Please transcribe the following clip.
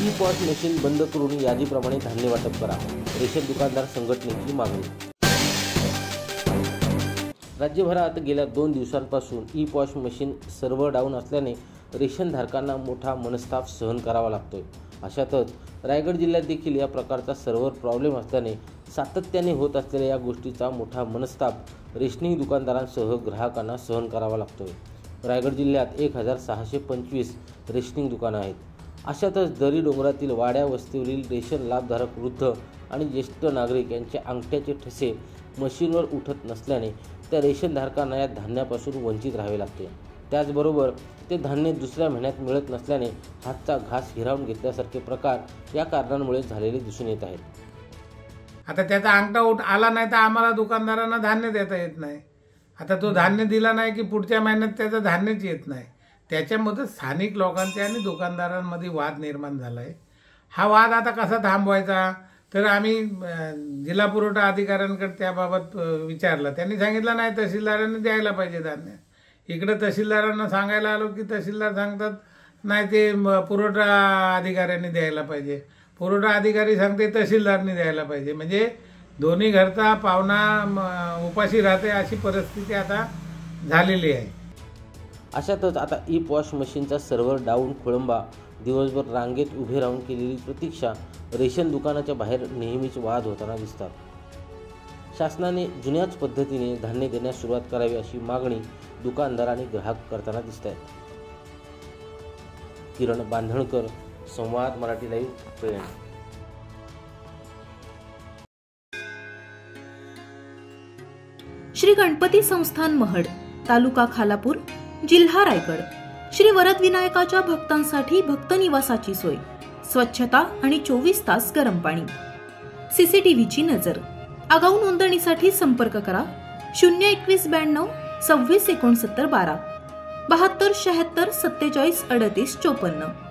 E-POS machine बंद करून यादीप्रमाणे धान्य वाटप करा, रेशन दुकानदार संघटनेची मागणी। राज्यभरात गेल्या 2 दिवसांपासून ई-पॉस मशीन सर्व्हर डाऊन असल्याने रेशन धारकांना मोठा मनस्ताप सहन करावा लागतोय। अशातच रायगड जिल्ह्यात देखील या प्रकारचा सर्व्हर प्रॉब्लेम असल्याने सातत्याने होत असलेल्या या गोष्टीचा मोठा मनस्ताप रेशनिंग दुकानदारांसह ग्राहकांना सहन करावा लागतोय। रायगड जिल्ह्यात 1625 रेशनिंग दुकानं आहेत। अशातच दरी डोंगरातील वाड्या वस्तीवरील रेशन लाभधारक वृद्ध आणि ज्येष्ठ नागरिक यांच्या अंगठ्याचे ठसे मशीनवर उठत नसल्याने त्या रेशनधारकांना या धान्यापासून वंचित राहावे लागते। त्याचबरोबर ते धान्य दुसऱ्या महिन्यात मिळत नसल्याने हातचा घास हिरावून घेतल्यासारखे प्रकार या कारणांमुळे झालेले दिसून येत आहेत। आता त्याचा अंगठा आला नाही तर आम्हाला दुकानदारांना धान्य देता येत नाही। आता तो धान्य दिला नाही की पुढच्या महिन्यात त्याचं धान्यच येत नाही। त्याच्यामध्ये स्थानिक लोकांचे आणि दुकानदारांमध्ये वाद निर्माण झाला आहे। हा वाद आता कसा थांबवायचा, तर आम्ही जिल्हा पुरवठा अधिकाऱ्यांकडे त्याबाबत विचारलं। त्यांनी सांगितलं नाही, तहसीलदारांनी द्यायला पाहिजे धान्य। इकडे तहसीलदारांना सांगायला आलो की तहसीलदार सांगतात नाही, ते पुरवठा अधिकाऱ्यांनी द्यायला पाहिजे। पुरवठा अधिकारी सांगते तहसीलदारनी द्यायला पाहिजे। म्हणजे दोन्ही घरचा पाहुणा उपाशी राहते अशी परिस्थिती आता झालेली आहे। अशातच आता ई-पॉस मशीनचा सर्व्हर डाऊन खोळंबा दिवसभर रांगेत उभे राहून केलेली प्रतीक्षा रेशन दुकानाच्या बाहेर नेहमीच वाद होताना दिसतात। शासनाने जुन्याच पद्धतीने धान्य देण्यास सुरुवात करावी अशी मागणी दुकानदार आणि ग्राहक करताना दिसत आहेत। किरण बांधणकर, संवाद मराठी लाईव्ह, पेण। श्री गणपती संस्थान महड, तालुका खालापूर, जिल्हा रायगड। श्री वरद विनायकाच्या भक्तांसाठी भक्त निवासाची सोय, स्वच्छता आणि 24 तास गरम पाणी, सीसीटीव्हीची नजर। आगाऊ नोंदणीसाठी संपर्क करा 02192 26 69 12 72 76 47 38 54।